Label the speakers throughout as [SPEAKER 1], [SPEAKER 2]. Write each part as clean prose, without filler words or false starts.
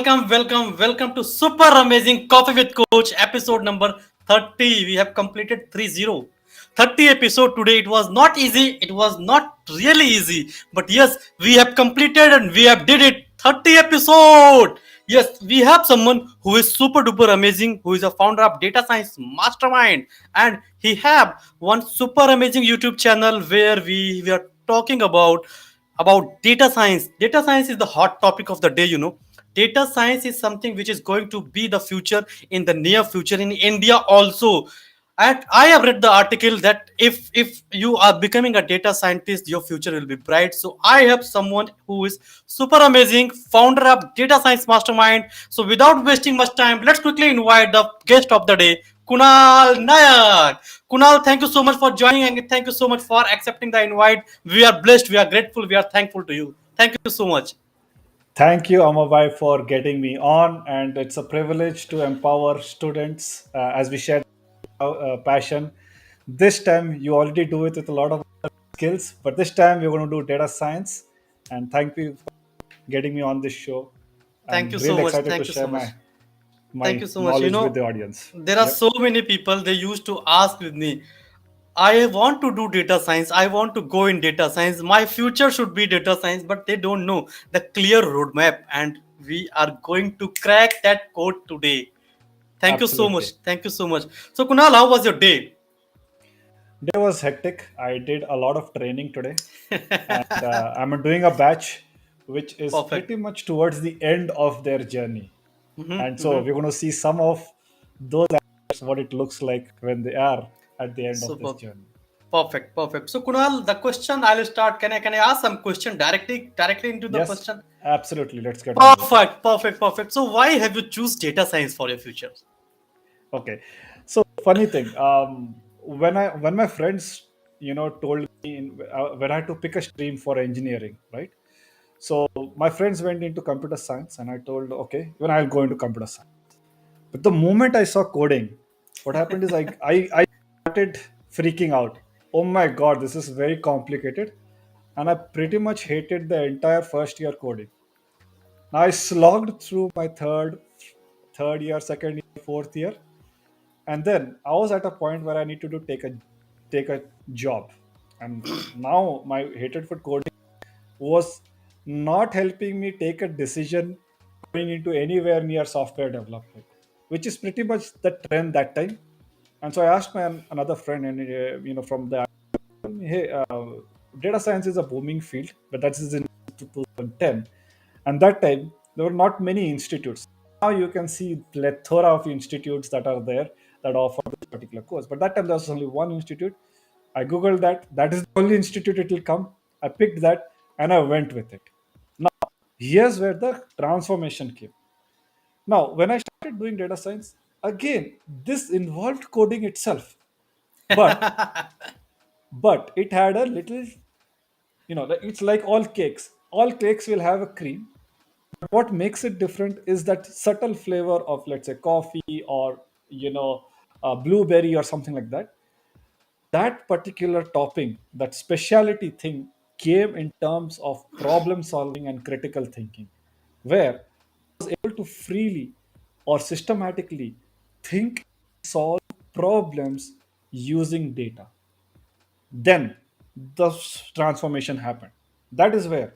[SPEAKER 1] welcome to Super Amazing Coffee with Coach episode number 30. We have completed 30 episode today. It was not easy, it was not really easy, but yes, we have completed and we have did it. 30 episode. Yes, we have someone who is super duper amazing, who is a founder of Data Science Mastermind, and he have one super amazing YouTube channel where we are talking about data science. Data science is the hot topic of the day. Data science is something which is going to be the future in the near future in India also. And I have read the article that if you are becoming a data scientist, your future will be bright. So I have someone who is super amazing, founder of Data Science Mastermind. So without wasting much time, let's quickly invite the guest of the day, Kunal Naik. Kunal, thank you so much for joining and thank you so much for accepting the invite. We are blessed, we are grateful, we are thankful to you. Thank you so much.
[SPEAKER 2] Thank you, Amabai, for getting me on. And it's a privilege to empower students as we share passion. This time, you already do it with a lot of skills, but this time, we're going to do data science. And thank you for getting me on this show.
[SPEAKER 1] Thank
[SPEAKER 2] I'm
[SPEAKER 1] you so
[SPEAKER 2] really
[SPEAKER 1] much.
[SPEAKER 2] excited to
[SPEAKER 1] Thank you
[SPEAKER 2] share
[SPEAKER 1] so much. Thank
[SPEAKER 2] my
[SPEAKER 1] you so much.
[SPEAKER 2] knowledge with the audience.
[SPEAKER 1] There are
[SPEAKER 2] Yep,
[SPEAKER 1] so many people they used to ask with me, I want to do data science. I want to go in data science. My future should be data science, but they don't know the clear roadmap. And we are going to crack that code today. Thank you so
[SPEAKER 2] absolutely.
[SPEAKER 1] much. Thank you so much. So, Kunal, how was your day?
[SPEAKER 2] Day was hectic. I did a lot of training today, and I'm doing a batch which is
[SPEAKER 1] Perfect.
[SPEAKER 2] pretty much towards the end of their journey. And so
[SPEAKER 1] Mm-hmm.
[SPEAKER 2] we're going to see some of those aspects, what it looks like when they are at the end of this
[SPEAKER 1] Super.
[SPEAKER 2] journey.
[SPEAKER 1] Perfect. So, Kunal, the question I'll start. Can I ask some question directly into the
[SPEAKER 2] Yes,
[SPEAKER 1] question?
[SPEAKER 2] absolutely. Let's get on with it.
[SPEAKER 1] Perfect. So, why have you choose data science for your future?
[SPEAKER 2] Okay. So funny thing, when my friends, told me when I had to pick a stream for engineering, right? So my friends went into computer science, and I told, okay, when I'll go into computer science. But the moment I saw coding, what happened is I started freaking out. Oh my god, this is very complicated. And I pretty much hated the entire first year coding. Now I slogged through my third year, second year, fourth year, and then I was at a point where I need to take a job. And now my hatred for coding was not helping me take a decision going into anywhere near software development, which is pretty much the trend that time. And so I asked another friend, and from the hey, data science is a booming field, but that is in 2010, and that time there were not many institutes. Now you can see plethora of institutes that are there that offer this particular course. But that time there was only one institute. I googled that. That is the only institute it will come. I picked that and I went with it. Now here's where the transformation came. Now when I started doing data science, again this involved coding itself, but it had a little, it's like all cakes will have a cream. What makes it different is that subtle flavor of, let's say, coffee or, blueberry or something like that. That particular topping, that specialty thing, came in terms of problem solving and critical thinking, where I was able to freely or systematically think, solve problems using data. Then the transformation happened. That is where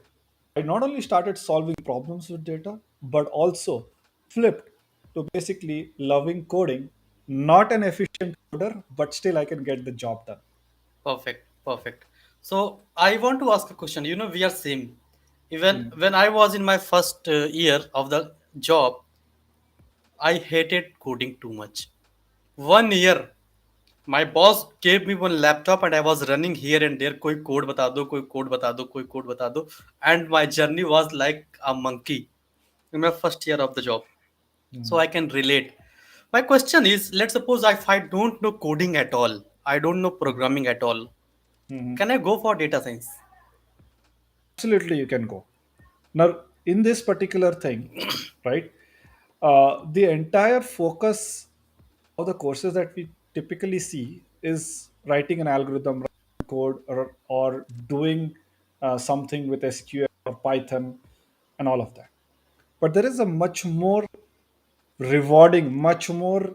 [SPEAKER 2] I not only started solving problems with data, but also flipped to basically loving coding, not an efficient coder, but still I can get the job done.
[SPEAKER 1] Perfect. So I want to ask a question. We are same. Even
[SPEAKER 2] Hmm.
[SPEAKER 1] when I was in my first year of the job, I hated coding too much. 1 year, my boss gave me one laptop and I was running here and there. कोई code बता दो, कोई code बता दो, कोई code बता दो. And my journey was like a monkey in my first year of the job. So
[SPEAKER 2] Hmm.
[SPEAKER 1] I can relate. My question is, let's suppose if I don't know coding at all, I don't know programming at all.
[SPEAKER 2] Hmm.
[SPEAKER 1] Can I go for data science?
[SPEAKER 2] Absolutely, you can go. Now, in this particular thing, right, the entire focus of the courses that we typically see is writing an algorithm, writing code, or doing something with SQL or Python and all of that. but there is a much more rewarding, much more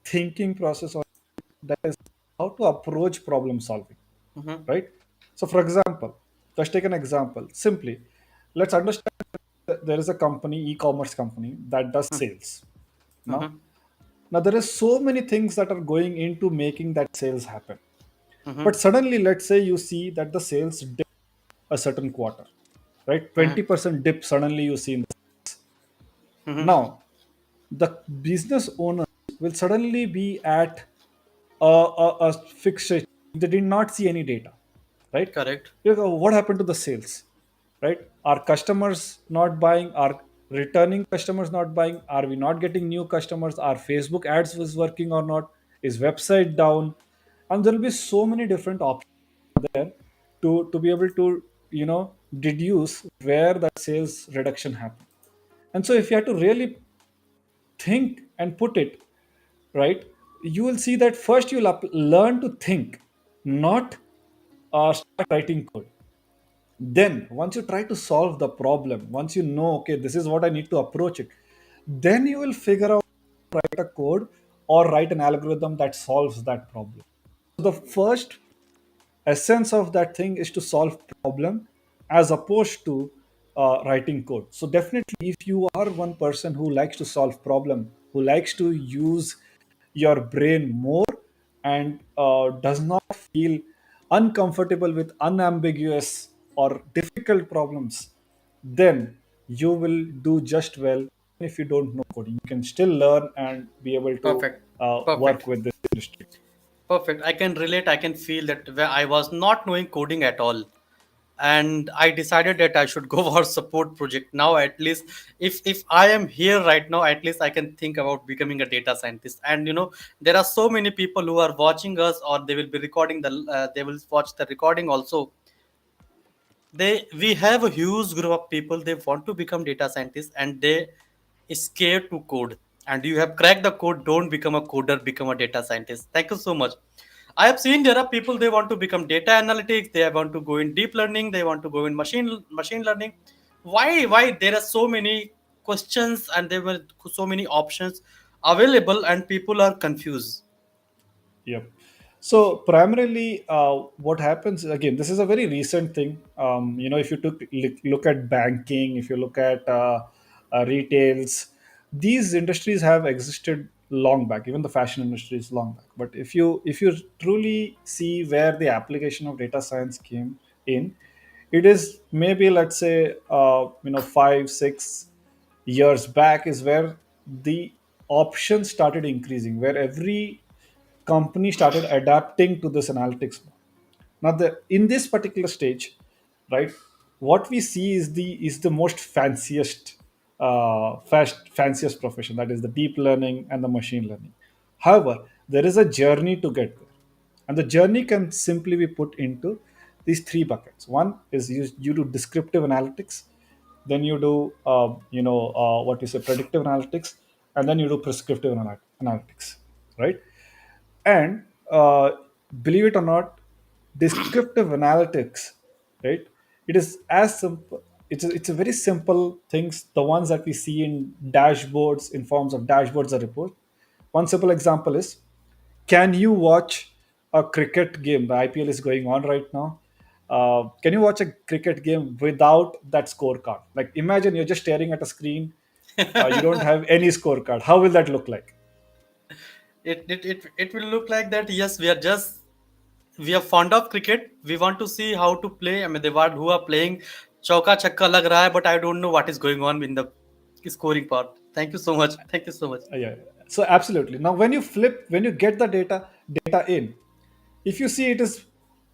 [SPEAKER 2] thinking process on that is how to approach problem solving,
[SPEAKER 1] Mm-hmm.
[SPEAKER 2] right? So, for example, let's take an example. Simply, let's understand that there is a company, e-commerce company that does sales. Now,
[SPEAKER 1] Mm-hmm.
[SPEAKER 2] now there is so many things that are going into making that sales happen. But
[SPEAKER 1] Mm-hmm.
[SPEAKER 2] suddenly, let's say you see that the sales dip a certain quarter, right?
[SPEAKER 1] Mm-hmm.
[SPEAKER 2] 20% dip suddenly you see in the
[SPEAKER 1] Mm-hmm.
[SPEAKER 2] now the business owner will suddenly be at a fixed rate. They did not see any data, right?
[SPEAKER 1] Correct.
[SPEAKER 2] You go, what happened to the sales, right? Are customers not buying? Are returning customers not buying? Are we not getting new customers? Are Facebook ads was working or not? Is website down? And there will be so many different options there to be able to deduce where that sales reduction happened. And so if you have to really think and put it right, you will see that first you'll learn to think, not start writing code. Then once you try to solve the problem, once you know, okay, this is what I need to approach it, then you will figure out write a code or write an algorithm that solves that problem. So the first essence of that thing is to solve problem as opposed to writing code. So definitely if you are one person who likes to solve problem, who likes to use your brain more, and does not feel uncomfortable with unambiguous or difficult problems, then you will do just well. If you don't know coding, you can still learn and be able to
[SPEAKER 1] Perfect. Perfect.
[SPEAKER 2] work with this industry.
[SPEAKER 1] Perfect. I can relate. I can feel that where I was not knowing coding at all, and I decided that I should go for support project. Now, at least, if I am here right now, at least I can think about becoming a data scientist. And there are so many people who are watching us, or they will be recording they will watch the recording also. We have a huge group of people, they want to become data scientists, and they scared to code. And you have cracked the code. Don't become a coder, become a data scientist. Thank you so much. I have seen there are people, they want to become data analytics, they want to go in deep learning, they want to go in machine learning. Why there are so many questions, and there were so many options available, and people are confused.
[SPEAKER 2] Yep. So primarily, what happens again? This is a very recent thing. If you look at banking, if you look at retails, these industries have existed long back. Even the fashion industry is long back. But if you truly see where the application of data science came in, it is maybe, let's say, 5 6 years back is where the options started increasing, where every company started adapting to this analytics. Now, in this particular stage, right, what we see is the most fanciest profession, that is the deep learning and the machine learning. However, there is a journey to get there, and the journey can simply be put into these three buckets. One is you do descriptive analytics, then you do what you say predictive analytics, and then you do prescriptive analytics, right? And believe it or not, descriptive analytics, right? It is as simple. It's a very simple things. The ones that we see in dashboards, in forms of dashboards or report. One simple example is: can you watch a cricket game? The IPL is going on right now. Can you watch a cricket game without that scorecard? Like, imagine you're just staring at a screen. You don't have any scorecard. How will that look like?
[SPEAKER 1] It will look like that. Yes, we are fond of cricket. We want to see how to play. I mean, the one who are playing chauka chakka lag raha hai, but I don't know what is going on in the scoring part. Thank you so much. Thank you so much.
[SPEAKER 2] Yeah. So absolutely. Now, when you get the data in, if you see it is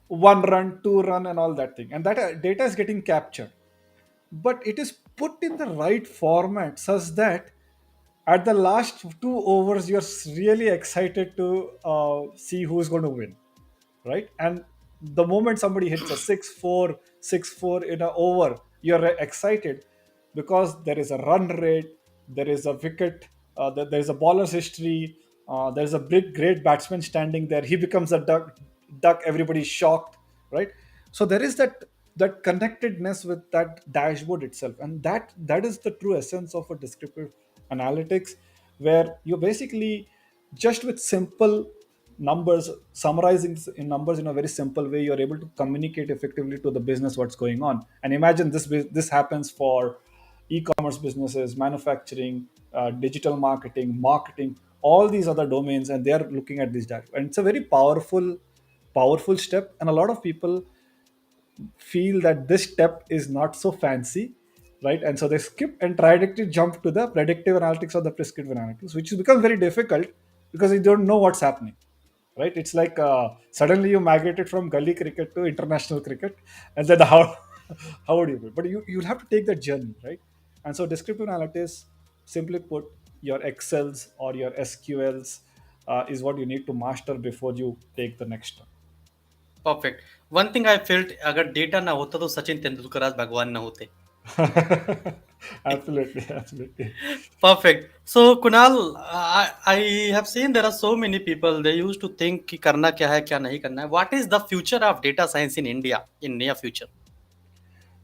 [SPEAKER 2] 1 run, 2 run, and all that thing, and that data is getting captured, but it is put in the right format such that at the last 2 overs you're really excited to see who's going to win, right? And the moment somebody hits a 6-4, 6-4 in an over, you're excited because there is a run rate, there is a wicket, there is a bowler's history, there is a big, great batsman standing there. He becomes a duck, everybody's shocked, right? So there is that that connectedness with that dashboard itself. And that is the true essence of a descriptive analytics, where you basically just with simple numbers, summarizing in numbers in a very simple way, you're able to communicate effectively to the business what's going on. And imagine this happens for e-commerce businesses, manufacturing, digital marketing, all these other domains, and they are looking at this data. And it's a very powerful step. And a lot of people feel that this step is not so fancy, right? And so they skip and try to jump to the predictive analytics or the prescriptive analytics, which has become very difficult because you don't know what's happening, right? It's like suddenly you migrated from gully cricket to international cricket, and then how how would you do it? But you'll have to take that journey, right? And so descriptive analytics, simply put, your Excels or your SQLs is what you need to master before you take the next step.
[SPEAKER 1] Perfect. One thing I felt, अगर data ना होता तो सचिन तेंदुलकर आज भगवान ना होते.
[SPEAKER 2] Absolutely, absolutely.
[SPEAKER 1] Perfect. So Kunal, I have seen there are so many people they used to think कि करना क्या है क्या नहीं करना है. What is the future of data science in India in near future?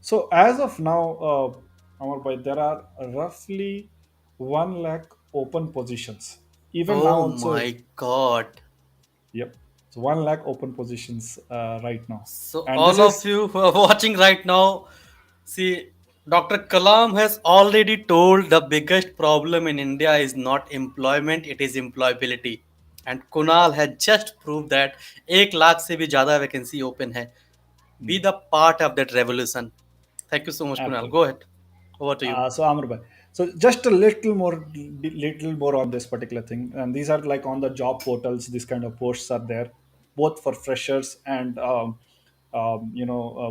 [SPEAKER 2] So as of now, Amar bhai, there are roughly 1 lakh open positions. Even now,
[SPEAKER 1] Oh
[SPEAKER 2] also,
[SPEAKER 1] my God.
[SPEAKER 2] yep. So 1 lakh open positions right now,
[SPEAKER 1] So
[SPEAKER 2] and this
[SPEAKER 1] all of
[SPEAKER 2] is
[SPEAKER 1] you who are watching right now, see, Dr. Kalam has already told the biggest problem in India is not employment, it is employability. And Kunal has just proved that 1 lakh से भी ज़्यादा vacancy open है. Be the part of that revolution. Thank you so much, Kunal. Go
[SPEAKER 2] absolutely.
[SPEAKER 1] ahead. Over to you.
[SPEAKER 2] So Amar bhai, so just a little more on this particular thing, and these are like on the job portals. These kind of posts are there, both for freshers and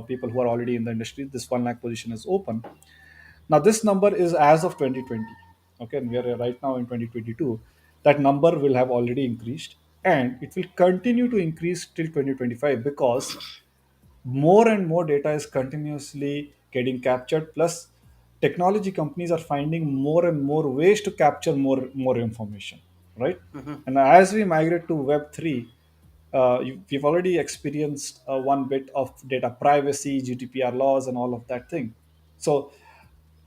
[SPEAKER 2] people who are already in the industry. This 1 lakh position is open. Now, this number is as of 2020. Okay, and we are right now in 2022. That number will have already increased, and it will continue to increase till 2025 because more and more data is continuously getting captured. Plus, technology companies are finding more and more ways to capture more information, right?
[SPEAKER 1] Mhm.
[SPEAKER 2] And as we migrate to Web 3, we've already experienced one bit of data privacy, GDPR laws, and all of that thing. So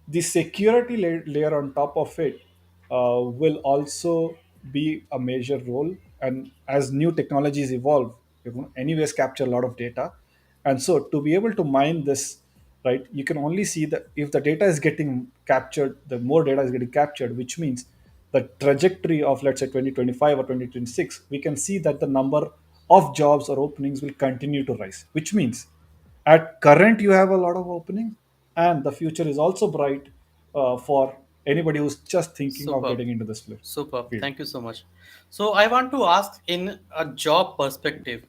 [SPEAKER 2] the security layer on top of it will also be a major role. And as new technologies evolve, you can anyways capture a lot of data. And so to be able to mine this, right, you can only see that if the data is getting captured, the more data is getting captured, which means the trajectory of, let's say, 2025 or 2026, we can see that the number of jobs or openings will continue to rise, which means at current you have a lot of openings, and the future is also bright for anybody who's just thinking of
[SPEAKER 1] Superb.
[SPEAKER 2] getting into this
[SPEAKER 1] Superb.
[SPEAKER 2] field.
[SPEAKER 1] Thank you so much. So I want to ask in a job perspective,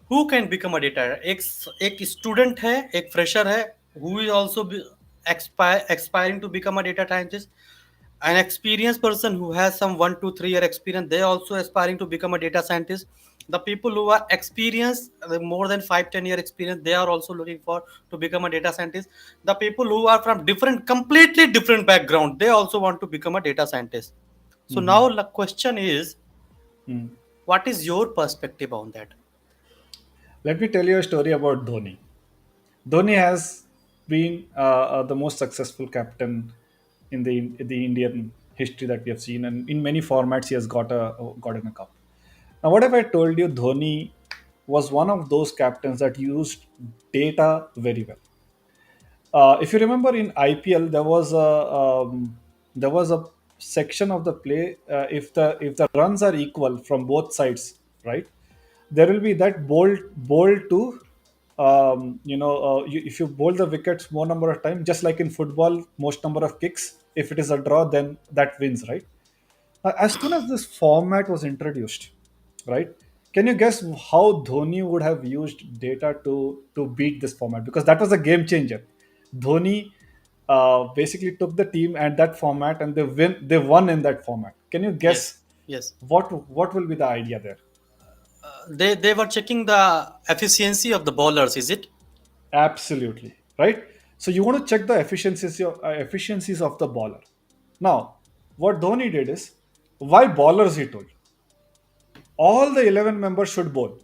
[SPEAKER 1] who can become a data? एक student है, एक fresher है, who is also aspiring to become a data scientist. An experienced person who has some 1 to 3 year experience, they also aspiring to become a data scientist. The people who are experienced, more than 5 10 year experience, they are also looking for to become a data scientist. The people who are from completely different background, they also want to become a data scientist. So
[SPEAKER 2] Mhm.
[SPEAKER 1] now the question is,
[SPEAKER 2] Mm.
[SPEAKER 1] what is your perspective on that?
[SPEAKER 2] Let me tell you a story about Dhoni. Dhoni has been the most successful captain in the Indian history that we have seen, and in many formats he has gotten a cup. Now, what if I told you Dhoni was one of those captains that used data very well? If you remember in IPL, there was a section of the play. If the runs are equal from both sides, right? There will be that bowl to if you bowl the wickets more number of times, just like in football, most number of kicks. If it is a draw, then that wins, right? As soon as this format was introduced, right? Can you guess how Dhoni would have used data to beat this format? Because that was a game changer. Dhoni basically took the team and that format, and they won in that format. Can you
[SPEAKER 1] Yes,
[SPEAKER 2] guess
[SPEAKER 1] yes.
[SPEAKER 2] what will be the idea there?
[SPEAKER 1] They were checking the efficiency of the bowlers, is it?
[SPEAKER 2] Absolutely, right? So you want to check the efficiencies of the bowler. Now, what Dhoni did is, why bowlers, he told, all the 11 members should bowl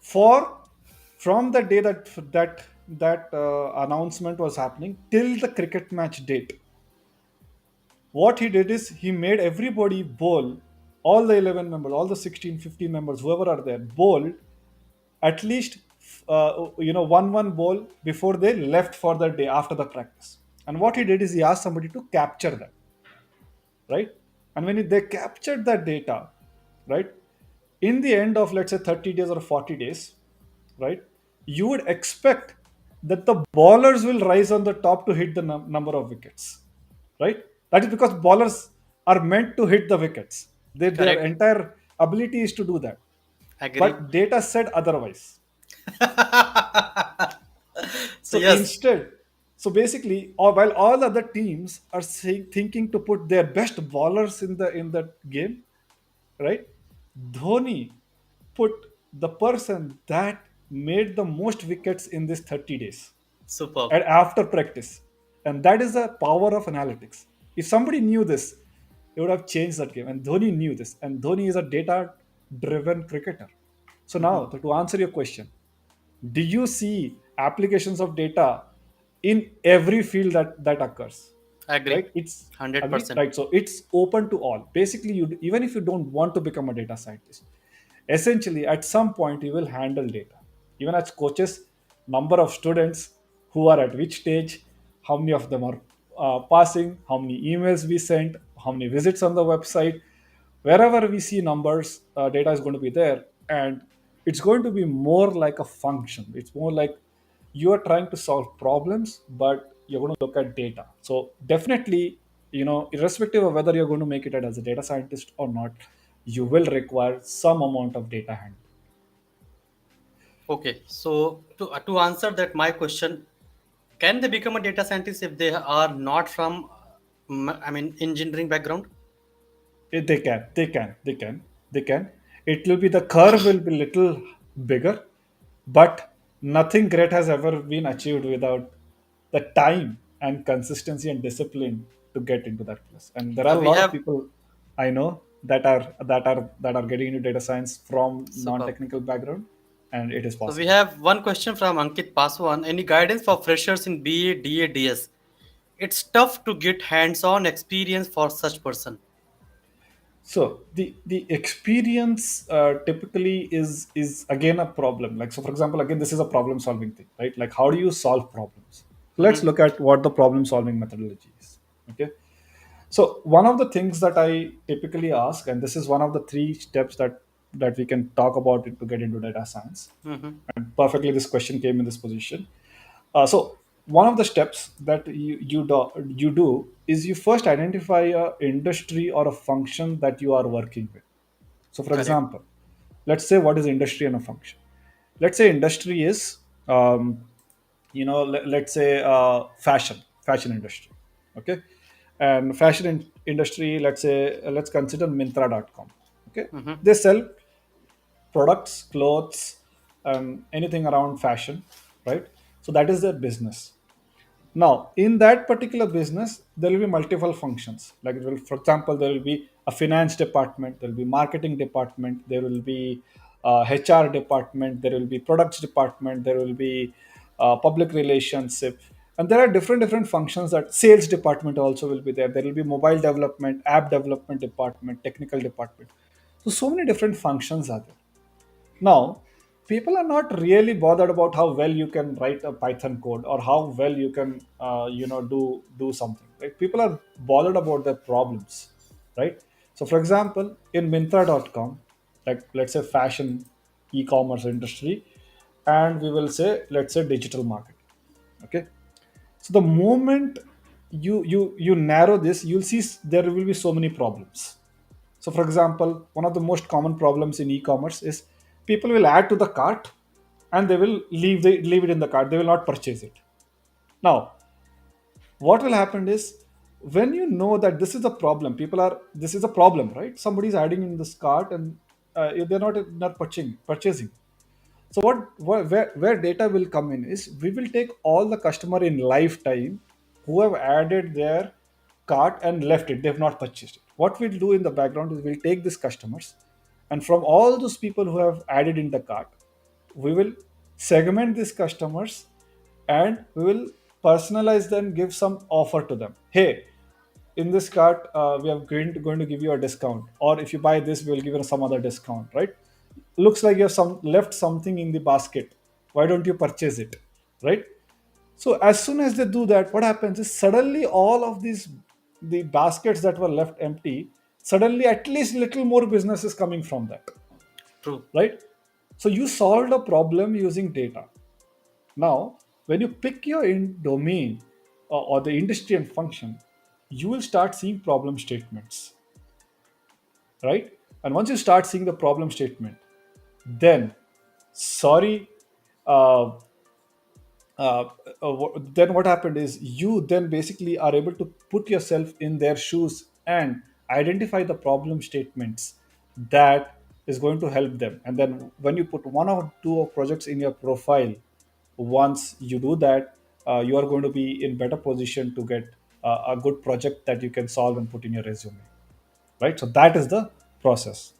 [SPEAKER 2] for from the day that announcement was happening till the cricket match date, what he did is he made everybody bowl, all the 11 members, all the 16, 15 members, whoever are there, bowl at least one bowl before they left for the day after the practice. And what he did is he asked somebody to capture that, right? And when they captured that data, right, in the end of, let's say, 30 days or 40 days, right, you would expect that the bowlers will rise on the top to hit the number of wickets, right? That is because bowlers are meant to hit the wickets. Their
[SPEAKER 1] Correct.
[SPEAKER 2] entire ability is to do that.
[SPEAKER 1] Agree.
[SPEAKER 2] But data said otherwise.
[SPEAKER 1] So
[SPEAKER 2] So
[SPEAKER 1] yes,
[SPEAKER 2] instead, so basically, while all other teams are thinking to put their best bowlers in the game, right? Dhoni put the person that made the most wickets in these 30 days
[SPEAKER 1] superb.
[SPEAKER 2] and after practice. And that is the power of analytics. If somebody knew this, they would have changed that game. And Dhoni knew this. And Dhoni is a data driven cricketer. So now, to answer your question, do you see applications of data in every field that occurs?
[SPEAKER 1] Agree.
[SPEAKER 2] Right, it's agree,
[SPEAKER 1] 100%.
[SPEAKER 2] right? So it's open to all. Basically, you, even if you don't want to become a data scientist, essentially at some point you will handle data. Even as coaches, number of students who are at which stage, how many of them are passing, how many emails we sent, how many visits on the website, wherever we see numbers, data is going to be there. And it's going to be more like a function. It's more like you are trying to solve problems, but you're going to look at data. So definitely, irrespective of whether you're going to make it as a data scientist or not, you will require some amount of data handling.
[SPEAKER 1] Okay. So to answer that my question, can they become a data scientist if they are not from, I mean, engineering background?
[SPEAKER 2] They can. It will be, the curve will be little bigger, but nothing great has ever been achieved without the time and consistency and discipline to get into that place. And there are
[SPEAKER 1] So
[SPEAKER 2] a
[SPEAKER 1] we
[SPEAKER 2] lot of
[SPEAKER 1] have
[SPEAKER 2] people I know that are getting into data science from
[SPEAKER 1] superb.
[SPEAKER 2] non-technical background, and it is
[SPEAKER 1] So we
[SPEAKER 2] possible.
[SPEAKER 1] have one question from Ankit Paswan. Any guidance for freshers in BA, DA, DS? It's tough to get hands-on experience for such person.
[SPEAKER 2] So the experience typically is again a problem. Like, so for example, again, this is a problem solving thing, right? Like, how do you solve problems? Let's
[SPEAKER 1] Mm-hmm.
[SPEAKER 2] look at what the problem solving methodology is. Okay. So one of the things that I typically ask, and this is one of the three steps that we can talk about it to get into data science.
[SPEAKER 1] Mm-hmm.
[SPEAKER 2] And perfectly, this question came in this position. So one of the steps that you do is you first identify a industry or a function that you are working with. So, for
[SPEAKER 1] Correct.
[SPEAKER 2] example, let's say, what is industry and a function. Let's say industry is, let's say, fashion industry. Okay. And fashion industry, let's say, let's consider Mintra.com. Okay.
[SPEAKER 1] Mm-hmm.
[SPEAKER 2] They sell products, clothes, anything around fashion, right? So that is their business. Now, in that particular business, there will be multiple functions. Like, for example, there will be a finance department, there will be marketing department, there will be HR department, there will be products department, there will be public relationship, and there are different functions. That sales department also will be there. There will be mobile development, app development department, technical department. So many different functions are there. Now, people are not really bothered about how well you can write a Python code or how well you can, do something. Right? People are bothered about their problems, right? So, for example, in Mintra.com, like, let's say, fashion e-commerce industry, and we will say, let's say, digital marketing. Okay. So the moment you narrow this, you'll see there will be so many problems. So, for example, one of the most common problems in e-commerce is people will add to the cart and they will leave it in the cart. They will not purchase it. Now, what will happen is, when you know that this is a problem, right? Somebody is adding in this cart and they're not purchasing. So where data will come in is, we will take all the customer in lifetime who have added their cart and left it. They've not purchased it. What we'll do in the background is, we'll take these customers, and from all those people who have added in the cart, we will segment these customers, and we will personalize them, give some offer to them. Hey, in this cart, we are going to give you a discount, or if you buy this, we will give you some other discount, right? Looks like you have some left something in the basket. Why don't you purchase it, right? So as soon as they do that, what happens is suddenly all of these the baskets that were left empty, suddenly at least little more business is coming from that,
[SPEAKER 1] True.
[SPEAKER 2] right? So you solved a problem using data. Now, when you pick your domain or the industry and function, you will start seeing problem statements, right? And once you start seeing the problem statement, then sorry, uh, uh, then what happened is you then basically are able to put yourself in their shoes and identify the problem statements that is going to help them. And then when you put one or two of projects in your profile, once you do that, you are going to be in better position to get a good project that you can solve and put in your resume, right? So that is the process.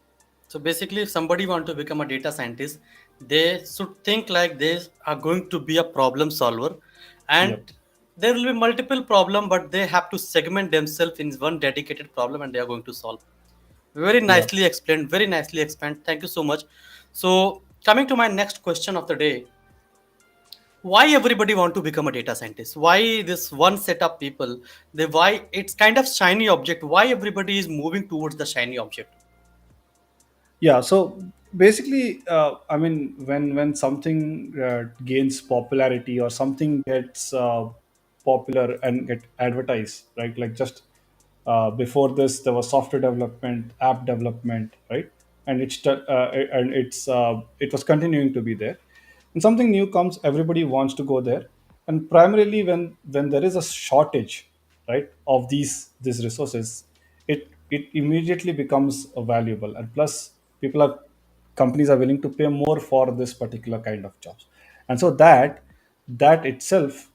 [SPEAKER 1] So basically, if somebody want to become a data scientist, they should think like they are going to be a problem solver,
[SPEAKER 2] Yep.
[SPEAKER 1] and there will be multiple problem, but they have to segment themselves in one dedicated problem, and they are going to solve. Very
[SPEAKER 2] Yep.
[SPEAKER 1] nicely explained. Very nicely explained. Thank you so much. So coming to my next question of the day, why everybody want to become a data scientist? Why this one set of people? They why it's kind of shiny object? Why everybody is moving towards the shiny object?
[SPEAKER 2] Yeah, so basically, I mean, when something gains popularity or something gets popular and get advertised, right? Like just before this, there was software development, app development, right? And it was continuing to be there. And something new comes, everybody wants to go there. And primarily, when there is a shortage, right, of these resources, it immediately becomes valuable. And plus, people are companies are willing to pay more for this particular kind of jobs. And so that itself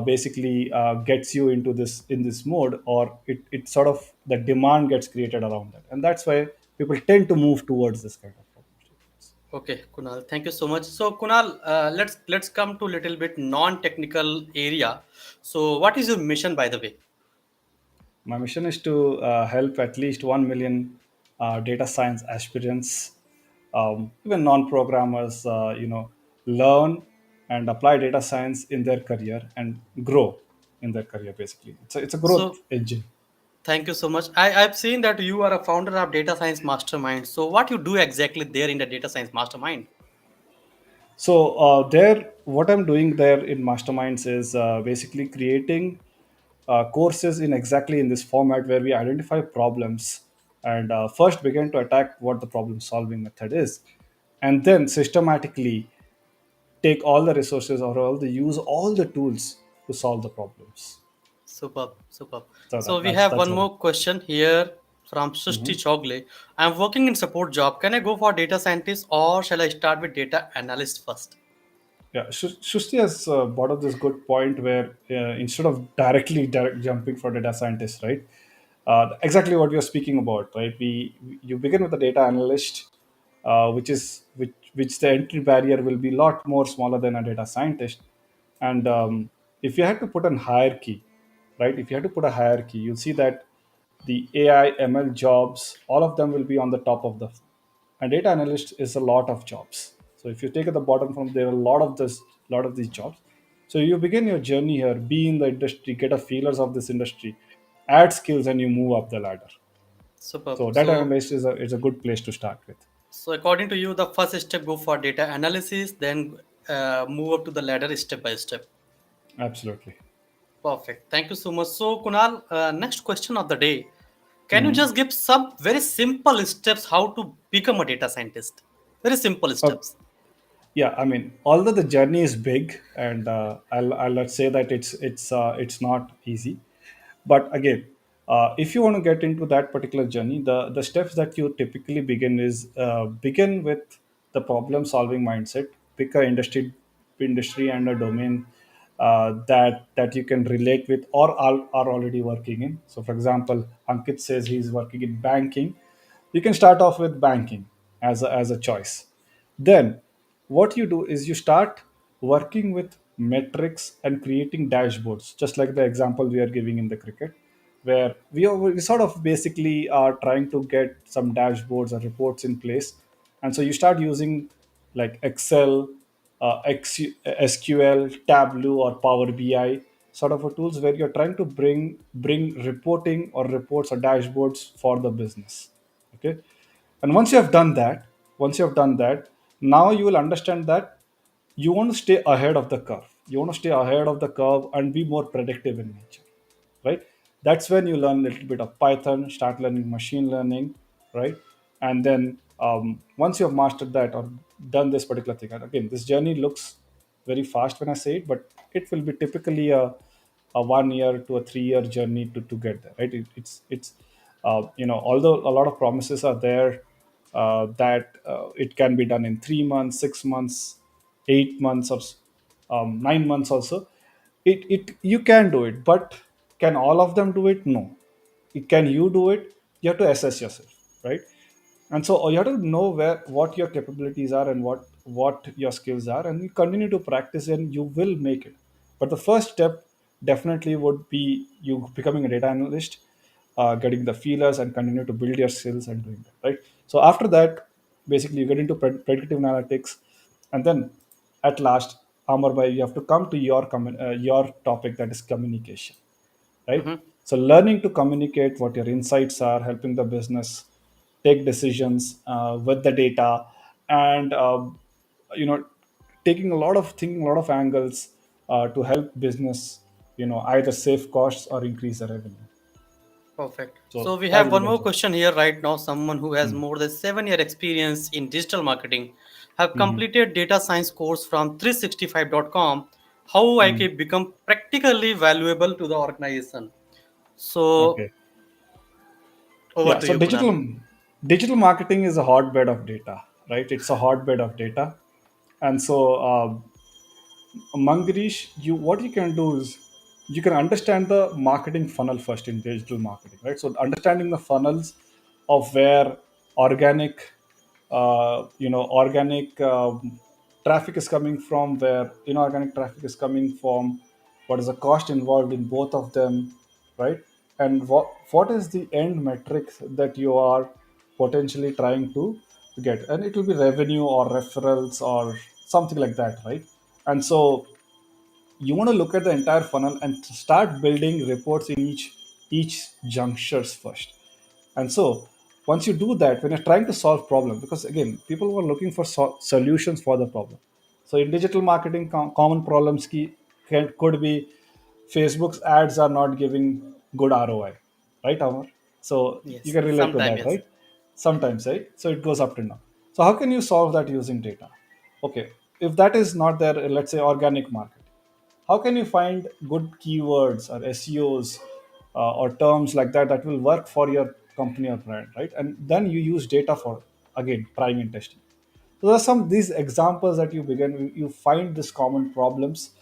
[SPEAKER 2] basically gets you into this in this mode, or it sort of the demand gets created around that, and that's why people tend to move towards this kind of problem statements.
[SPEAKER 1] Okay, Kunal, thank you so much. So, Kunal, let's come to little bit non-technical area. So, what is your mission, by the way?
[SPEAKER 2] My mission is to help at least 1 million data science aspirants, even non-programmers, learn and apply data science in their career and grow in their career. Basically, it's a growth
[SPEAKER 1] So,
[SPEAKER 2] engine.
[SPEAKER 1] thank you so much. I've seen that you are a founder of Data Science Mastermind. So, what you do exactly there in the Data Science Mastermind?
[SPEAKER 2] So there, what I'm doing there in Masterminds is basically creating courses in exactly in this format where we identify problems and first begin to attack what the problem solving method is, and then systematically take all the resources or all the use all the tools to solve the problems.
[SPEAKER 1] Superb, superb.
[SPEAKER 2] So
[SPEAKER 1] So, we
[SPEAKER 2] that's
[SPEAKER 1] have
[SPEAKER 2] that's
[SPEAKER 1] one
[SPEAKER 2] what.
[SPEAKER 1] more question here from Sushti Chogle. I'm working in support job. Can I go for data scientist or shall I start with data analyst first?
[SPEAKER 2] Yeah, Shushti has brought up this good point where instead of direct jumping for data scientists, right? Exactly what we are speaking about, right? You begin with a data analyst, which the entry barrier will be a lot more smaller than a data scientist. And if you had to put a hierarchy, right? If you had to put a hierarchy, you'll see that the AI ML jobs, all of them will be on the top of the, and data analyst is a lot of jobs. So if you take at the bottom from there are a lot of these jobs. So you begin your journey here, be in the industry, get a feelers of this industry, add skills, and you move up the ladder.
[SPEAKER 1] Superb.
[SPEAKER 2] So data
[SPEAKER 1] So,
[SPEAKER 2] analyst is a good place to start with.
[SPEAKER 1] So according to you, the first step go for data analysis, then move up to the ladder step by step.
[SPEAKER 2] Absolutely.
[SPEAKER 1] Perfect. Thank you so much. So Kunal, next question of the day. Can you
[SPEAKER 2] Mhm.
[SPEAKER 1] just give some very simple steps how to become a data scientist? Very simple
[SPEAKER 2] Uh,
[SPEAKER 1] steps.
[SPEAKER 2] yeah, I mean, although the journey is big, and I'll not say that it's not easy, but again, if you want to get into that particular journey, the steps that you typically begin is begin with the problem solving mindset. Pick a industry and a domain that you can relate with or are already working in. So for example, Ankit says he's working in banking. You can start off with banking as a choice. Then what you do is you start working with metrics and creating dashboards, just like the example we are giving in the cricket, where we sort of basically are trying to get some dashboards or reports in place. And so you start using like Excel, SQL, Tableau, or Power BI sort of a tools where you're trying to bring reporting or reports or dashboards for the business. Okay, and once you have done that, now you will understand that you want to stay ahead of the curve. You want to stay ahead of the curve and be more predictive in nature, right? That's when you learn a little bit of Python, start learning machine learning, right? And then once you have mastered that or done this particular thing, and again, this journey looks very fast when I say it, but it will be typically a 1 year to a 3 year journey to get there, right? It's although a lot of promises are there that it can be done in 3 months, 6 months, 8 months, or 9 months also. It you can do it, but can all of them do it? No. Can you do it? You have to assess yourself, right? And so you have to know where what your capabilities are and what your skills are, and you continue to practice and you will make it. But the first step definitely would be you becoming a data analyst, getting the feelers and continue to build your skills and doing that, right? So after that, basically you get into predictive analytics, and then at last, Amar bhai, you have to come to your topic, that is communication, right?
[SPEAKER 1] Mhm.
[SPEAKER 2] So learning to communicate what your insights are, helping the business take decisions with the data, and you know taking a lot of thinking, a lot of angles to help business, either save costs or increase the revenue.
[SPEAKER 1] Perfect.
[SPEAKER 2] So
[SPEAKER 1] So we
[SPEAKER 2] that
[SPEAKER 1] have
[SPEAKER 2] will be
[SPEAKER 1] one
[SPEAKER 2] the
[SPEAKER 1] more
[SPEAKER 2] job.
[SPEAKER 1] question here right now. Someone who has
[SPEAKER 2] Hmm.
[SPEAKER 1] more than 7 year experience in digital marketing have
[SPEAKER 2] Hmm.
[SPEAKER 1] completed data science course from 365.com. How I
[SPEAKER 2] Hmm.
[SPEAKER 1] can become practically valuable to the organization. So
[SPEAKER 2] Okay.
[SPEAKER 1] over
[SPEAKER 2] Yeah.
[SPEAKER 1] to
[SPEAKER 2] So
[SPEAKER 1] you, Kunal.
[SPEAKER 2] digital marketing is a hotbed of data, right? It's a hotbed of data, and so Mangarish, you what you can do is you can understand the marketing funnel first in digital marketing, right? So understanding the funnels of where organic, organic traffic is coming from, where inorganic traffic is coming from, what is the cost involved in both of them, right? And what is the end metric that you are potentially trying to get, and it will be revenue or referrals or something like that, right? And so you want to look at the entire funnel and start building reports in each junctures first. And so once you do that, when you're trying to solve problem, because again, people were looking for solutions for the problem. So in digital marketing, common problems could be Facebook's ads are not giving good ROI, right, Amar? So you
[SPEAKER 1] Yes,
[SPEAKER 2] can relate to
[SPEAKER 1] sometime
[SPEAKER 2] that,
[SPEAKER 1] yes.
[SPEAKER 2] right? Sometimes, right? So it goes up and down. So how can you solve that using data? Okay, if that is not there, let's say organic market, how can you find good keywords or SEOs or terms like that will work for your company or brand, right? And then you use data for, again, trying and testing. So there are some these examples that you begin. You find these common problems,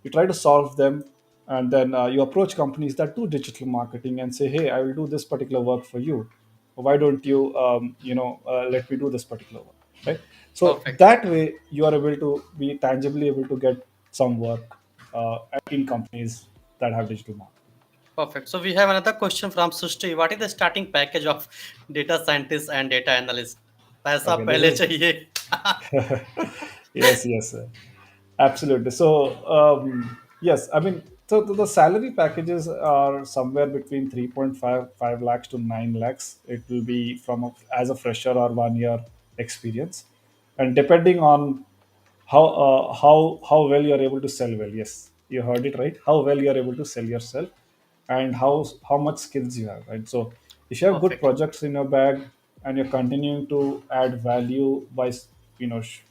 [SPEAKER 2] you try to solve them, and then you approach companies that do digital marketing and say, "Hey, I will do this particular work for you. Why don't you, let me do this particular work?" Right. So
[SPEAKER 1] Perfect.
[SPEAKER 2] that way, you are able to be tangibly able to get some work in companies that have digital marketing.
[SPEAKER 1] Perfect. So we have another question from Sushti. What is the starting package of data scientist and data analyst? पैसा
[SPEAKER 2] Okay, this
[SPEAKER 1] पहले
[SPEAKER 2] is
[SPEAKER 1] चाहिए.
[SPEAKER 2] yes, yes, sir. Absolutely. So, yes, I mean, so the salary packages are somewhere between 3.55 lakhs to 9 lakhs. It will be as a fresher or 1 year experience. And depending on how well you're able to sell well. Yes, you heard it right. How well you're able to sell yourself, and how much skills you have, right? So if you have good
[SPEAKER 1] Perfect.
[SPEAKER 2] projects in your bag and you're continuing to add value by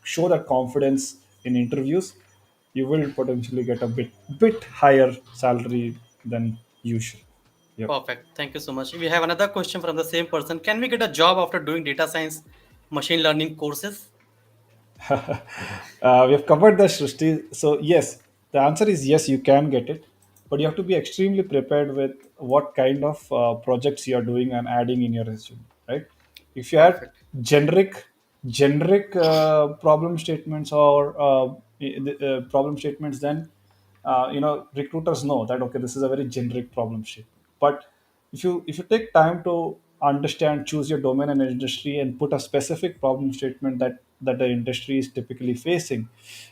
[SPEAKER 2] show that confidence in interviews, you will potentially get a bit higher salary than usual. Yep.
[SPEAKER 1] Perfect. Thank you so much. We have another question from the same person. Can we get a job after doing data science machine learning courses?
[SPEAKER 2] We have covered the Srishti. So yes, the answer is yes, you can get it, but you have to be extremely prepared with what kind of projects you are doing and adding in your resume, right? If you add
[SPEAKER 1] Perfect.
[SPEAKER 2] generic generic problem statements or problem statements, then recruiters know that okay, this is a very generic problem statement. But if you take time to understand, choose your domain and industry, and put a specific problem statement that the industry is typically facing,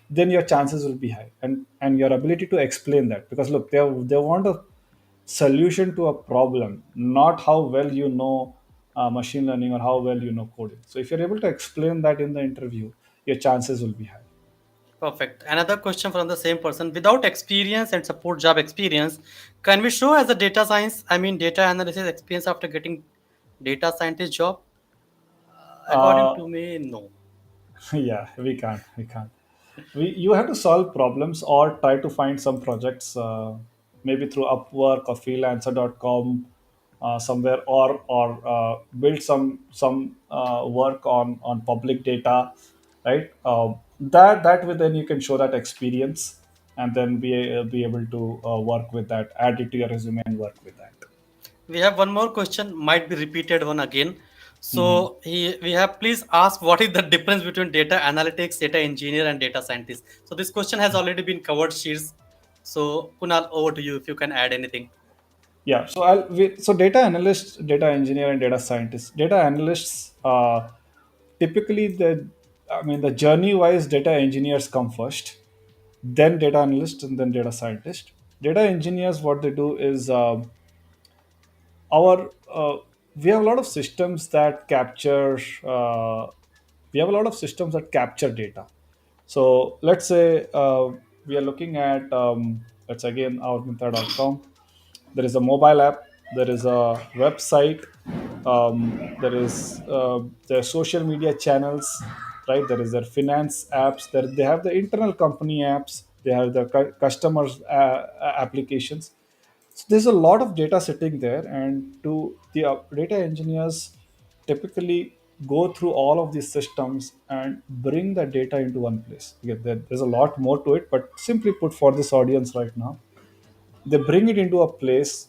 [SPEAKER 2] then your chances will be high, and your ability to explain that, because look, they want a solution to a problem, not how well you know machine learning or how well you know coding. So if you're able to explain that in the interview, your chances will be high.
[SPEAKER 1] Perfect. Another question from the same person. Without experience and support job experience, can we show as a data science, I mean data analysis experience after getting data scientist job? According
[SPEAKER 2] Uh,
[SPEAKER 1] to me, no.
[SPEAKER 2] yeah, we can't. You have to solve problems or try to find some projects, maybe through Upwork or freelancer.com, somewhere, or build some work on public data, right? That way, then you can show that experience, and then be able to work with that, add it to your resume and work with that.
[SPEAKER 1] We have one more question, might be repeated one again.
[SPEAKER 2] Mhm.
[SPEAKER 1] So we have please ask what is the difference between data analytics, data engineer, and data scientist. So this question has already been covered, Shears. So Kunal, over to you if you can add anything.
[SPEAKER 2] Yeah, so data analysts, data engineer, and data scientists. Data analysts, typically the journey wise, data engineers come first, then data analyst, and then data scientist. Data engineers, what they do is, our we have a lot of systems that capture we have a lot of systems that capture data. So let's say we are looking at, let's again outmethod.com. There is a mobile app, there is a website, there are social media channels, right? There is their finance apps, there they have the internal company apps, they have the customers applications. So there's a lot of data sitting there, and to the data engineers typically go through all of these systems and bring the data into one place. Again, there's a lot more to it, but simply put, for this audience right now, they bring it into a place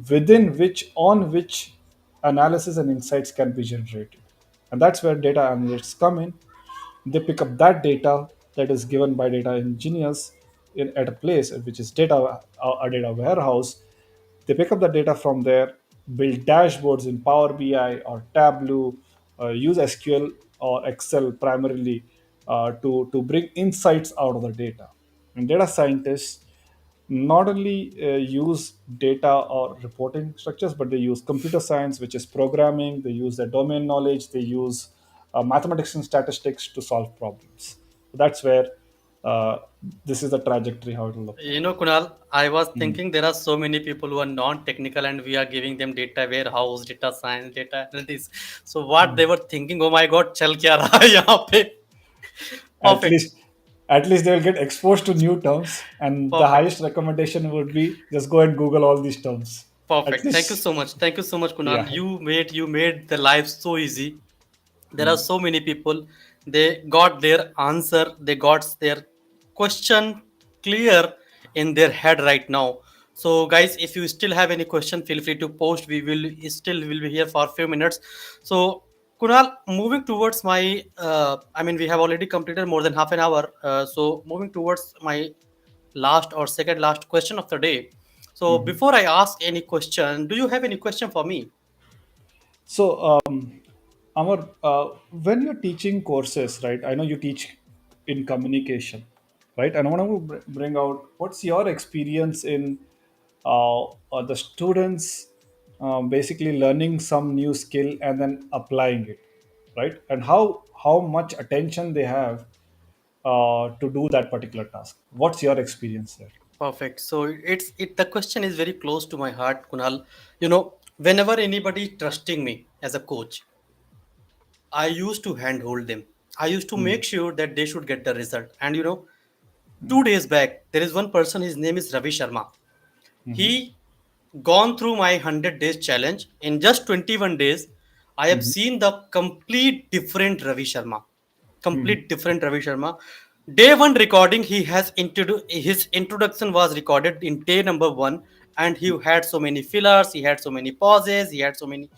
[SPEAKER 2] within which analysis and insights can be generated, and that's where data analysts come in. They pick up that data that is given by data engineers at a place which is a data warehouse. They pick up the data from there, build dashboards in Power BI or Tableau, use SQL or Excel primarily, to bring insights out of the data. And data scientists not only use data or reporting structures, but they use computer science, which is programming. They use their domain knowledge. They use mathematics and statistics to solve problems. So that's where uh, this is the trajectory how it will look like.
[SPEAKER 1] You know, Kunal, I was
[SPEAKER 2] Mhm.
[SPEAKER 1] thinking there are so many people who are non-technical and we are giving them data warehouse, data science, data analytics. So what they
[SPEAKER 2] Mhm.
[SPEAKER 1] were thinking, oh my God, चल क्या रहा है यहाँ पे?
[SPEAKER 2] At
[SPEAKER 1] Perfect,
[SPEAKER 2] least, at least they will get exposed to new terms, and the
[SPEAKER 1] perfect.
[SPEAKER 2] highest recommendation would be just go and Google all these terms. At
[SPEAKER 1] Perfect. Thank you
[SPEAKER 2] least,
[SPEAKER 1] so much. Thank you so much, Kunal.
[SPEAKER 2] yeah.
[SPEAKER 1] You made the life so easy. There are
[SPEAKER 2] Mm.
[SPEAKER 1] so many people. They got their answer. They got their question clear in their head right now. So, guys, if you still have any question, feel free to post. We will be here for a few minutes. So, Kunal, moving towards my, I mean, we have already completed more than half an hour. So, moving towards my last or second last question of the day. So
[SPEAKER 2] Mhm.
[SPEAKER 1] before I ask any question, do you have any question for me?
[SPEAKER 2] So, Amar, when you're teaching courses, right? I know you teach in communication, right? And I want to bring out what's your experience in the students basically learning some new skill and then applying it, right? And how much attention they have to do that particular task. What's your experience there?
[SPEAKER 1] Perfect. So the question is very close to my heart, Kunal. You know, whenever anybody trusting me as a coach, I used to handhold them. I used to
[SPEAKER 2] Mm.
[SPEAKER 1] make sure that they should get the result. And you know, 2 days back, there is one person, his name is Ravi Sharma.
[SPEAKER 2] Mhm.
[SPEAKER 1] He gone through my 100 days challenge. In just 21 days, I have
[SPEAKER 2] Mhm.
[SPEAKER 1] seen the complete different Ravi Sharma.
[SPEAKER 2] Mhm.
[SPEAKER 1] Complete different Ravi Sharma. Day one recording, he has his introduction was recorded in day number one, and he had so many fillers, he had so many pauses, he had so many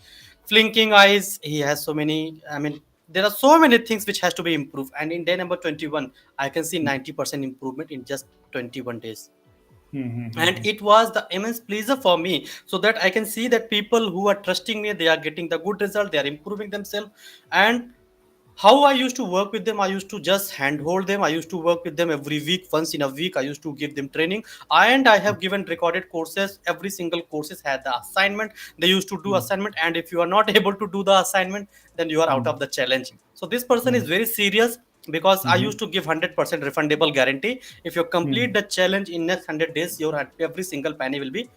[SPEAKER 1] flinking eyes, he has so many, I mean, there are so many things which has to be improved, and in day number 21 I can see 90% improvement in just 21 days. And
[SPEAKER 2] Mm-hmm.
[SPEAKER 1] it was the immense pleasure for me, so that I can see that people who are trusting me, they are getting the good result, they are improving themselves. And how I used to work with them, I used to just handhold them. I used to work with them every week, once in a week. I used to give them training, and I have given recorded courses. Every single courses had the assignment. They used to do assignment, and if you are not able to do the assignment, then you are out of the challenge. So this person is very serious, because I
[SPEAKER 2] Mm-hmm.
[SPEAKER 1] used to give 100% refundable guarantee. If you complete
[SPEAKER 2] Mm-hmm.
[SPEAKER 1] the challenge in next 100 days, your every single penny will be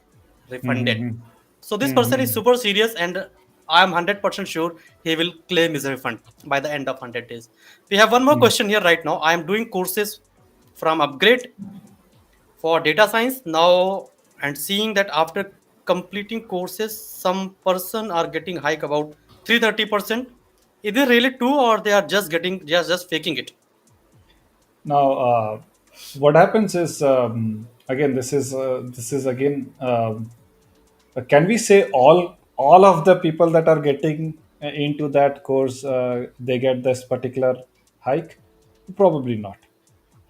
[SPEAKER 1] refunded.
[SPEAKER 2] Mm-hmm.
[SPEAKER 1] So this person is
[SPEAKER 2] Mm-hmm.
[SPEAKER 1] super serious, and I am 100% sure he will claim his refund by the end of 100 days. We have one more question here right now. I am doing courses from Upgrade for data science now, and seeing that after completing courses, some person are getting hike about 330%. Is it really true, or they are just getting, they are just faking it?
[SPEAKER 2] Now, what happens is, again, this is again. Can we say all of the people that are getting into that course, they get this particular hike? Probably not,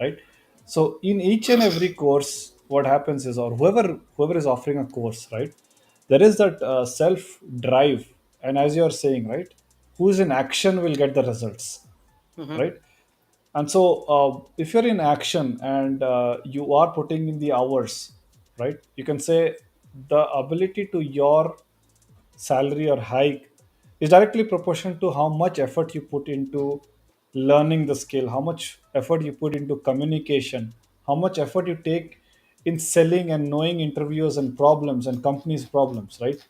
[SPEAKER 2] right? So in each and every course, what happens is, or whoever is offering a course, right, there is that self drive, and as you are saying, right, who is in action will get the results,
[SPEAKER 1] Mm-hmm.
[SPEAKER 2] right? And so if you're in action and you are putting in the hours, right, you can say the ability to your salary or hike is directly proportional to how much effort you put into learning the skill, how much effort you put into communication, how much effort you take in selling and knowing interviewers and problems and companies problems, right?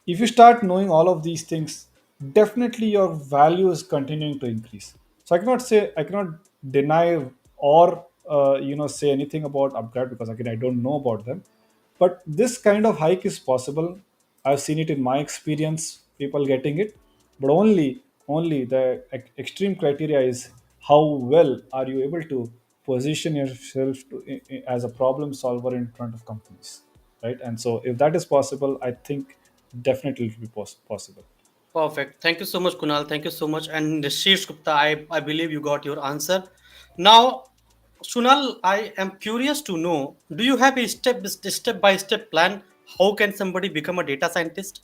[SPEAKER 2] If you start knowing all of these things, definitely your value is continuing to increase. So I cannot deny or say anything about Upgrade, because again I don't know about them. But this kind of hike is possible. I've seen it in my experience, people getting it. But only the extreme criteria is how well are you able to position yourself as a problem solver in front of companies, right? And so if that is possible, I think definitely it will be possible.
[SPEAKER 1] Perfect. Thank you so much, Kunal. Thank you so much. And Sheesh Gupta, I believe you got your answer. Now, Sunal, I am curious to know, do you have a step by step plan? How can somebody become a data scientist?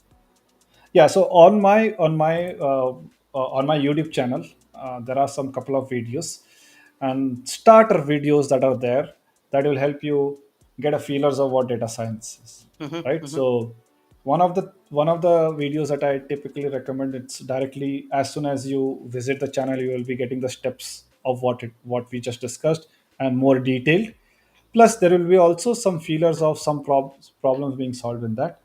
[SPEAKER 2] Yeah, so on my YouTube channel, there are some couple of videos and starter videos that are there that will help you get a feelers of what data science is,
[SPEAKER 1] Mm-hmm,
[SPEAKER 2] right?
[SPEAKER 1] mm-hmm.
[SPEAKER 2] So one of the videos that I typically recommend, it's directly as soon as you visit the channel, you will be getting the steps of what we just discussed and more detailed. Plus, there will be also some feelers of some problems being solved in that.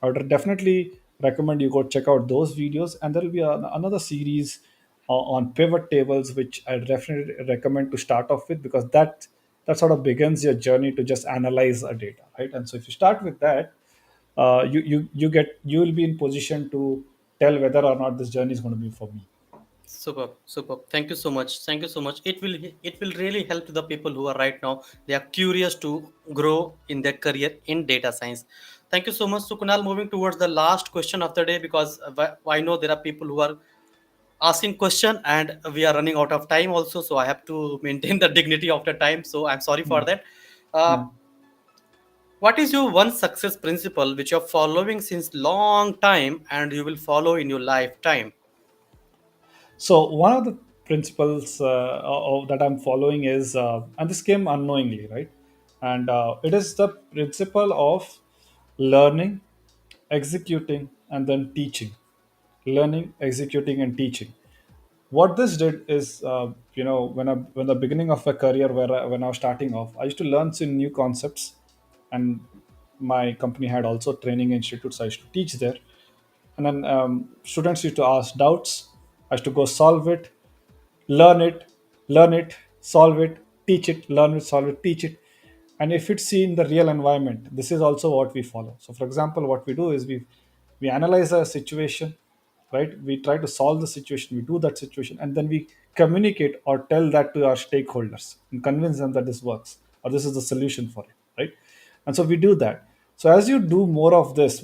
[SPEAKER 2] I would definitely recommend you go check out those videos, and there will be another series on pivot tables, which I definitely recommend to start off with, because that sort of begins your journey to just analyze a data, right? And so if you start with that, you will be in position to tell whether or not this journey is going to be for me.
[SPEAKER 1] Superb, superb. Thank you so much. Thank you so much. It will really help to the people who are right now. They are curious to grow in their career in data science. Thank you so much, Sukunal. Moving towards the last question of the day, because I know there are people who are asking question, and we are running out of time also, so I have to maintain the dignity of the time, so I'm sorry for
[SPEAKER 2] Hmm.
[SPEAKER 1] that. uh,
[SPEAKER 2] Hmm.
[SPEAKER 1] what is your one success principle which you're following since long time and you will follow in your lifetime?
[SPEAKER 2] So one of the principles that I'm following is, and this came unknowingly, right? And it is the principle of learning, executing, and then teaching. Learning, executing, and teaching. What this did is, when the beginning of a career, when I was starting off, I used to learn some new concepts, and my company had also training institutes. I used to teach there, and then students used to ask doubts. I used to go solve it, learn it, solve it, teach it, learn it, solve it, teach it. And if it's in the real environment, this is also what we follow. So, for example, what we do is we analyze a situation, right? We try to solve the situation, we do that situation, and then we communicate or tell that to our stakeholders and convince them that this works or this is the solution for it, right? And so we do that. So as you do more of this,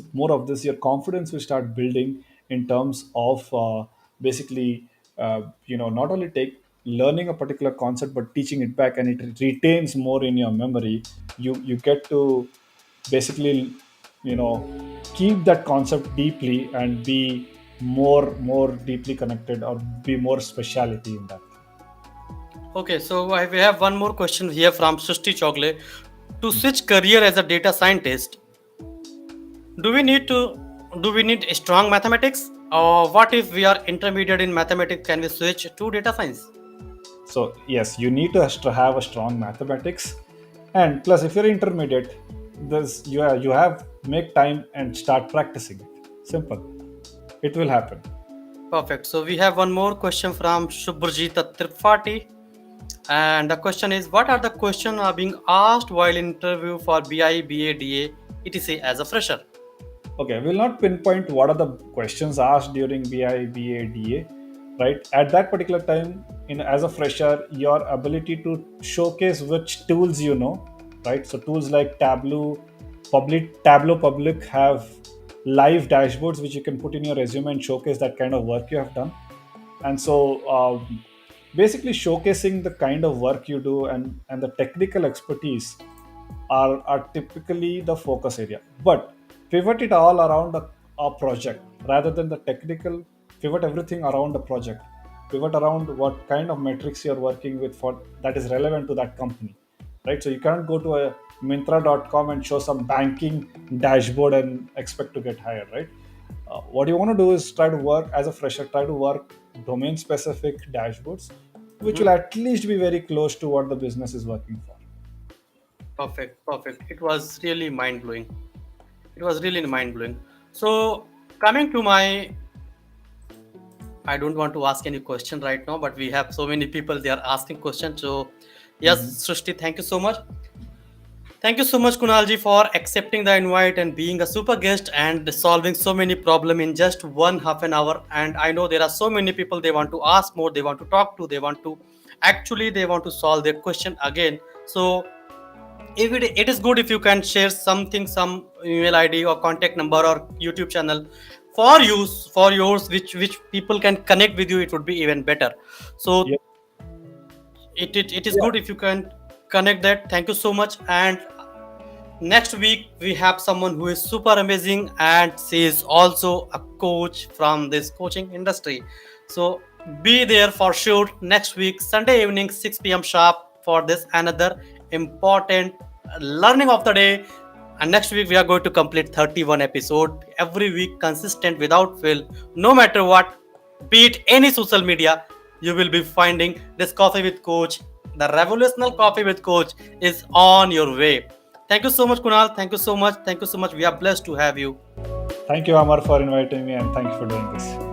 [SPEAKER 2] your confidence will start building in terms of basically not only take learning a particular concept but teaching it back, and it retains more in your memory. You get to basically, you know keep that concept deeply and be more deeply connected, or be more speciality in that.
[SPEAKER 1] Okay, so we have one more question here from Srishti Chogle. To switch career as a data scientist, do we need to do we need strong mathematics, or what if we are intermediate in mathematics? Can we switch to data science?
[SPEAKER 2] So yes, you need to have a strong mathematics, and plus if you're intermediate, this you have make time and start practicing it. Simple, it will happen.
[SPEAKER 1] Perfect. So we have one more question from Shubhrajita Tripathi. And the question is, what are the questions are being asked while interview for BI, BA, DA, etc. as a fresher?
[SPEAKER 2] Okay, we'll not pinpoint what are the questions asked during BI, BA, DA, right? At that particular time, as a fresher, your ability to showcase which tools you know, right? So tools like Tableau Public have live dashboards which you can put in your resume and showcase that kind of work you have done. And so, basically showcasing the kind of work you do, and the technical expertise are typically the focus area. But pivot it all around a project rather than the technical. Pivot everything around the project. Pivot around what kind of metrics you're working with for that is relevant to that company, right? So you can't go to a Mintra.com and show some banking dashboard and expect to get hired, right? What you want to do is try to work as a fresher, try to work domain specific dashboards, which will
[SPEAKER 1] Mhm.
[SPEAKER 2] at least be very close to what the business is working for.
[SPEAKER 1] Perfect, perfect. It was really mind blowing. It was really mind blowing. So coming to my, I don't want to ask any question right now, but we have so many people they are asking questions. So yes,
[SPEAKER 2] Mhm.
[SPEAKER 1] Srishti, thank you so much. Thank you so much, Kunalji, for accepting the invite and being a super guest and solving so many problems in just one half an hour. And I know there are so many people they want to ask more, they want to talk to, they want to they want to solve their question again. So if it is good if you can share something, some email ID or contact number or YouTube channel for yours, which people can connect with you. It would be even better. So
[SPEAKER 2] Yeah.
[SPEAKER 1] it is
[SPEAKER 2] Yeah.
[SPEAKER 1] good if you can connect that. Thank you so much. And next week we have someone who is super amazing, and she is also a coach from this coaching industry. So be there for sure next week, Sunday evening, 6 p.m. sharp, for this another important learning of the day. And next week we are going to complete 31 episode every week, consistent without fail, no matter what, be it any social media. You will be finding this coffee with coach. The revolutionary coffee with coach is on your way. Thank you so much, Kunal. Thank you so much. Thank you so much. We are blessed to have you.
[SPEAKER 2] Thank you, Amar, for inviting me, and thank you for doing this.